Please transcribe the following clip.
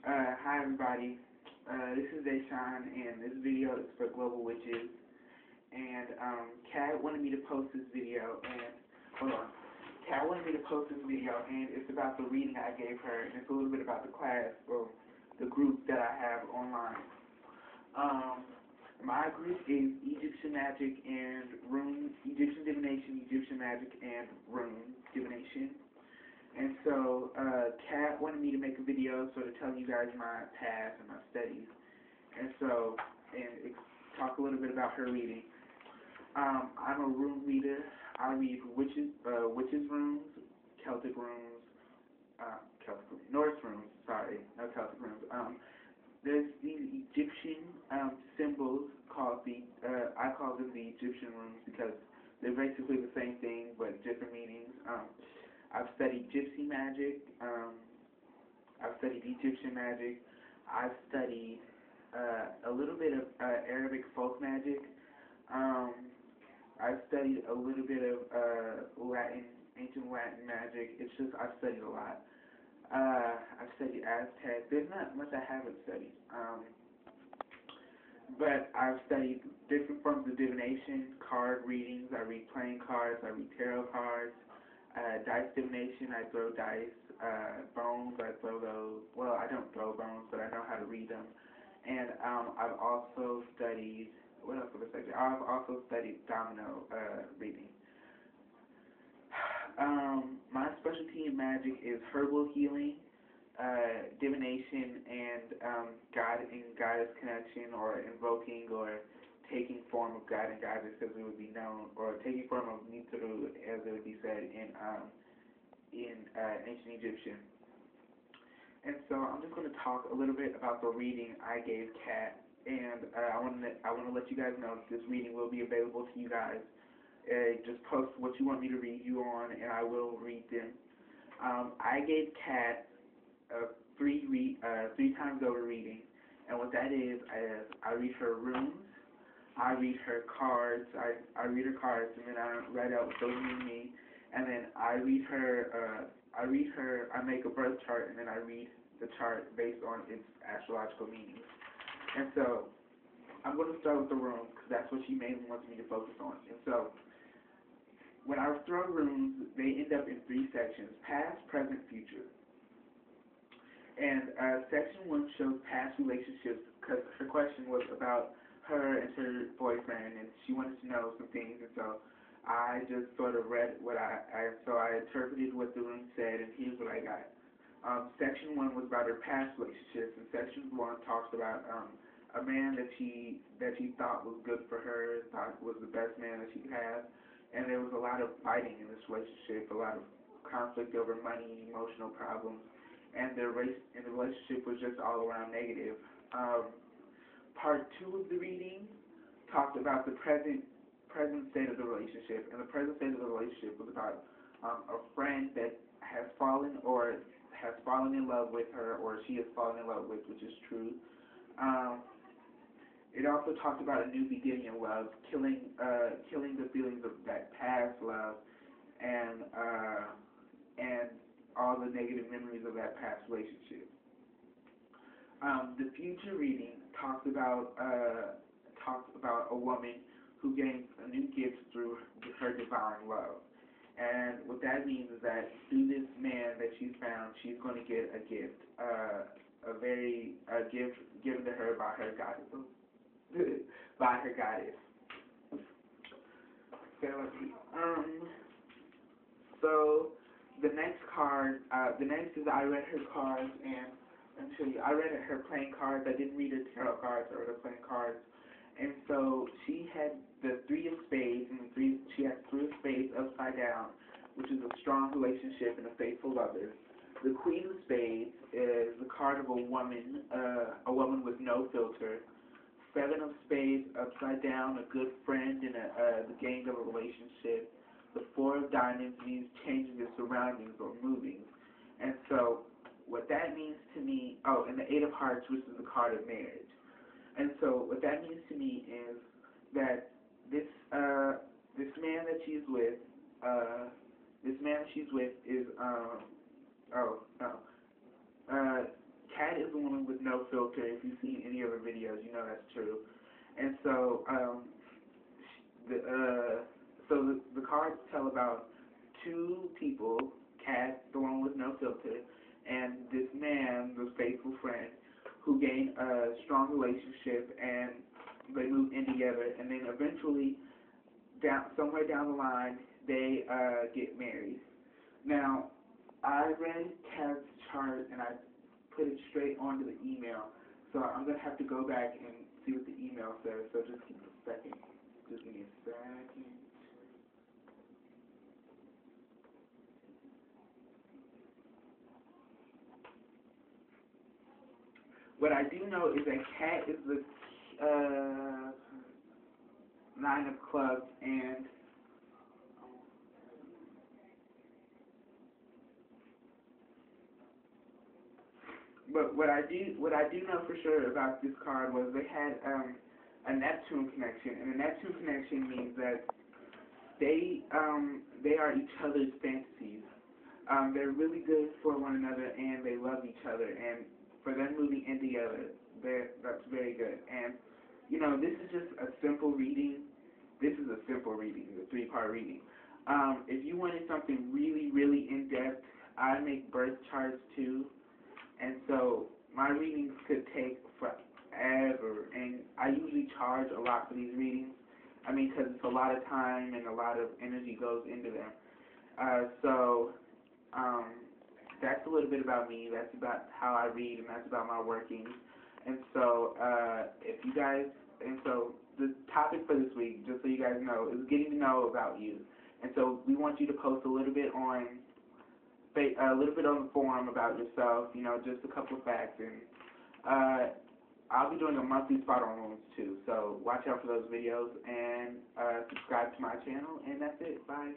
Hi everybody. This is Deshaun, and this video is for Global Witches. And Kat wanted me to post this video, and hold on. Kat wanted me to post this video, and it's about the reading I gave her, and it's a little bit about the class or the group that I have online. My group is Egyptian Magic and Rune, Egyptian Divination, Egyptian Magic, and Rune Divination. And so, Kat wanted me to make a video sort of telling you guys my past and my studies. And so, talk a little bit about her reading. I'm a rune reader. I read witches runes, Norse runes, sorry, no Celtic runes. There's these Egyptian symbols called I call them the Egyptian runes because they're basically the same thing but different meanings. I've studied Gypsy magic. I've studied Egyptian magic. I've studied a little bit of Arabic folk magic. I've studied a little bit of ancient Latin magic. It's just I've studied a lot. I've studied Aztec. There's not much I haven't studied. But I've studied different forms of divination, card readings. I read playing cards. I read tarot cards. Dice divination, I throw dice. Bones, I throw those. Well, I don't throw bones, but I know how to read them. And I've also studied, what else have I studied? I've also studied domino reading. My specialty in magic is herbal healing, divination, and goddess connection, or invoking, or taking form of God and goddess as it would be known, or taking form of Nitru as it would be said in ancient Egyptian. And so I'm just going to talk a little bit about the reading I gave Kat, and I want to let you guys know that this reading will be available to you guys. Just post what you want me to read you on, and I will read them. I gave Kat three times over reading, and what that is I read her runes. I read her cards. I read her cards, and then I write out what those mean to me. And then I make a birth chart, and then I read the chart based on its astrological meanings. And so I'm going to start with the runes because that's what she mainly wants me to focus on. And so when I throw runes, they end up in three sections: past, present, future. And section 1 shows past relationships because her question was about her and her boyfriend, and she wanted to know some things, and so I just sort of read what I interpreted what the room said, and here's what I got. Section 1 was about her past relationships, and section 1 talks about a man that she thought was good for her, thought was the best man that she could have, and there was a lot of fighting in this relationship, a lot of conflict over money, emotional problems, and the relationship was just all around negative. Part 2 of the reading talked about the present state of the relationship, and the present state of the relationship was about a friend that has fallen in love with her, or she has fallen in love with, which is true. It also talked about a new beginning in love, killing the feelings of that past love, and all the negative memories of that past relationship. The future reading talks about a woman who gains a new gift through her divine love, and what that means is that through this man that she's found, she's going to get a gift, a gift given to her by her goddess, So the next is I read her cards, and I read her playing cards. I didn't read her tarot cards. I read her playing cards. And so she had the Three of Spades, and she had Three of Spades upside down, which is a strong relationship and a faithful lover. The Queen of Spades is the card of a woman with no filter. Seven of Spades upside down, a good friend and the gain of a relationship. The Four of Diamonds means changing your surroundings or moving. And so what that means to me, and the Eight of Hearts, which is the card of marriage. And so what that means to me is that this man that she's with is Kat is the woman with no filter. If you've seen any of her videos, you know that's true. And so, the the cards tell about two people, Kat, the one with no filter, and this man, the faithful friend, who gained a strong relationship, and they moved in together, and then eventually, somewhere down the line, they get married. Now, I read Kat's chart and I put it straight onto the email, so I'm gonna have to go back and see what the email says. So just give me a second. Just give me a second. What I do know is that Kat is the nine of clubs, and but what I do know for sure about this card was they had a Neptune connection, and a Neptune connection means that they are each other's fantasies. They're really good for one another, and they love each other. And for them moving in together, that's very good. And you know, this is just a simple reading. This is a simple reading, a three-part reading. If you wanted something really, really in depth, I make birth charts too, and so my readings could take forever. And I usually charge a lot for these readings. I mean, because it's a lot of time and a lot of energy goes into them. So that's a little bit about me. That's about how I read, and that's about my workings. And so, if you guys, and so the topic for this week, just so you guys know, is getting to know about you. And so we want you to post a little bit on the forum about yourself. You know, just a couple of facts. And I'll be doing a monthly spot on rooms too. So watch out for those videos and subscribe to my channel. And that's it. Bye.